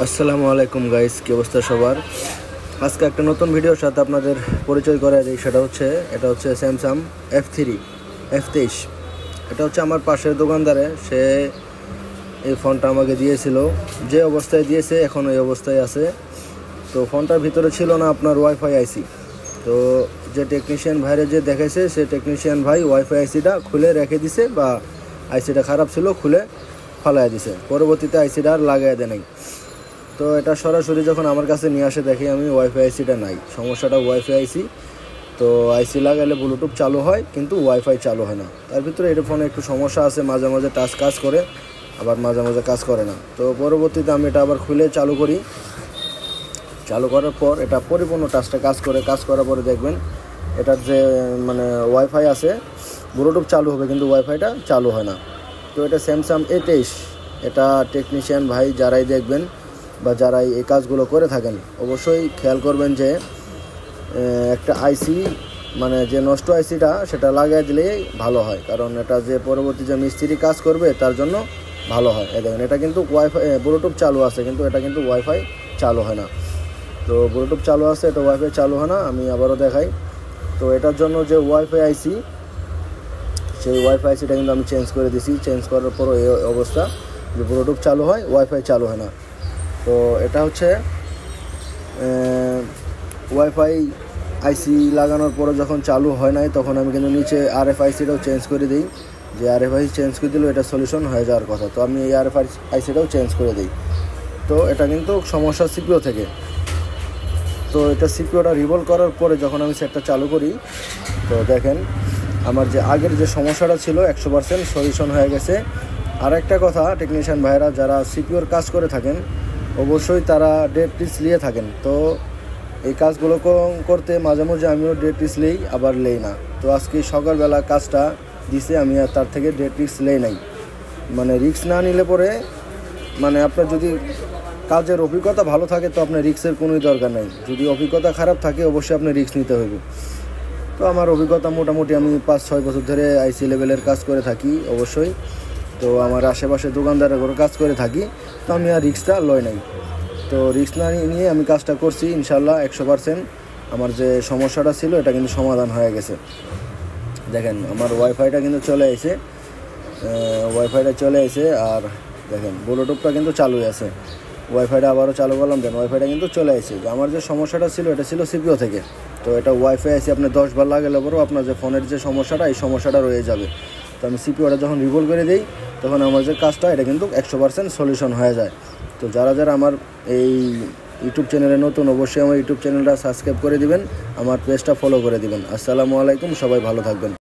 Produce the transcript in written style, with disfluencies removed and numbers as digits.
আসসালামু আলাইকুম গাইস, কি অবস্থা সবার? আজকে একটা নতুন ভিডিওর সাথে আপনাদের পরিচয় করা যায়। এটা হচ্ছে স্যামসাং F23 এটা হচ্ছে আমার পাশের দোকানদারে সে এই ফোনটা আমাকে দিয়েছিল। যে অবস্থায় দিয়েছে এখন এই অবস্থায় আছে। তো ফোনটার ভিতরে ছিল না আপনার ওয়াইফাই আইসি। তো যে টেকনিশিয়ান ভাইরে যে দেখাইছে সে টেকনিশিয়ান ভাই ওয়াইফাই আইসিটা খুলে রেখে দিছে, বা আইসিটা খারাপ ছিল খুলে ফালাই দিছে, পরবর্তীতে আইসিটা আর লাগাই দেয় নাই। তো এটা সরাসরি যখন আমার কাছে নিয়ে আসে দেখি আমি ওয়াইফাই আইসিটা নাই, সমস্যাটা ওয়াইফাই আইসি। তো আইসি লাগালে ব্লুটুথ চালু হয় কিন্তু ওয়াইফাই চালু হয় না। তার ভিতরে এটা ফোনে একটু সমস্যা আছে, মাঝে মাঝে টাচ কাজ করে আবার মাঝে মাঝে কাজ করে না। তো পরবর্তীতে আমি এটা আবার খুলে চালু করি। চালু করার পর এটা পরিপূর্ণ টাচটা কাজ করার পরে দেখবেন এটার যে ওয়াইফাই আছে, ব্লুটুথ চালু হবে কিন্তু ওয়াইফাইটা চালু হয় না। তো এটা স্যামসাং A23। এটা টেকনিশিয়ান ভাই যারাই দেখবেন বা যারাই এই কাজগুলো করে থাকেন অবশ্যই খেয়াল করবেন যে একটা আইসি যে নষ্ট আইসিটা সেটা লাগিয়ে দিলেই ভালো হয়, কারণ এটা যে পরবর্তী যে মিস্ত্রি কাজ করবে তার জন্য ভালো হয়। দেখেন এটা কিন্তু ওয়াইফাই ব্লুটুথ চালু আছে কিন্তু এটা কিন্তু ওয়াইফাই চালু হয় না। তো ব্লুটুথ চালু আছে, এটা ওয়াইফাই চালু হয় না। আমি আবারও দেখাই। তো এটার জন্য যে ওয়াইফাই আইসি, সেই ওয়াইফাই আইসিটা কিন্তু আমি চেঞ্জ করে দিছি। চেঞ্জ করার পরও এই অবস্থা যে ব্লুটুথ চালু হয় ওয়াইফাই চালু হয় না। তো এটা হচ্ছে ওয়াইফাই আইসি লাগানোর পরে যখন চালু হয় নাই তখন আমি কিন্তু নিচে RFICটাও চেঞ্জ করে দিই। যে RFIC চেঞ্জ করে দিলেও এটা সলিউশন হয়ে যাওয়ার কথা। তো আমি এই RFICটাও চেঞ্জ করে দিই। তো এটা কিন্তু সমস্যা সিপিইউ থেকে। তো এটা সিপিইউটা রিভলভ করার পরে যখন আমি সেটটা চালু করি তো দেখেন আমার যে আগের যে সমস্যাটা ছিল 100% সলিউশন হয়ে গেছে। আর একটা কথা, টেকনিশিয়ান ভাইরা যারা সিপিইউর কাজ করে থাকেন অবশ্যই তারা ডেট লিস্ট নিয়ে থাকেন। তো এই কাজগুলো করতে মাঝে মাঝে আমিও ডেট লিস্ট নেই, আবার নেই না। তো আজকে সকালবেলা কাজটা দিছে, আমি আর তার থেকে ডেট লিস্ট নেই নাই। রিস্ক না নিলে পরে আপনার যদি কাজের অভিজ্ঞতা ভালো থাকে তো আপনার রিস্কের কোনোই দরকার নেই। যদি অভিজ্ঞতা খারাপ থাকে অবশ্যই আপনার রিস্ক নিতে হবে। তো আমার অভিজ্ঞতা মোটামুটি আমি 5-6 বছর ধরে আইসি লেভেলের কাজ করে থাকি অবশ্যই। তো আমার আশেপাশে দোকানদারের ঘরে কাজ করে থাকি, তো আমি আর রিস্কটা লয় নাই। তো রিস্ক না নিয়ে আমি কাজটা করছি ইনশাল্লাহ 100%। আমার যে সমস্যাটা ছিল এটা কিন্তু সমাধান হয়ে গেছে। দেখেন আমার ওয়াইফাইটা কিন্তু চলে এসে আর দেখেন ব্লুটুথটা কিন্তু চালু আছে। ওয়াইফাইটা আবারও চালু করলাম, দেন ওয়াইফাইটা কিন্তু চলে এসে। আমার যে সমস্যাটা ছিল এটা ছিল সিপিইউ থেকে। তো এটা ওয়াইফাই এসে আপনি 10 বার লাগালে পরেও আপনার যে ফোনের যে সমস্যাটা এই সমস্যাটা রয়ে যাবে। তো আমি সিপিইউটা যখন রিভলভ করে দিই তখন আমার যে কাজটা এটা কিন্তু 100% সলিউশন হয়ে যায়। তো যারা আমার এই ইউটিউব চ্যানেলে নতুন অবশ্যই আমার ইউটিউব চ্যানেলটা সাবস্ক্রাইব করে দিবেন, আমার পেজটা ফলো করে দিবেন। আসসালামু আলাইকুম, সবাই ভালো থাকবেন।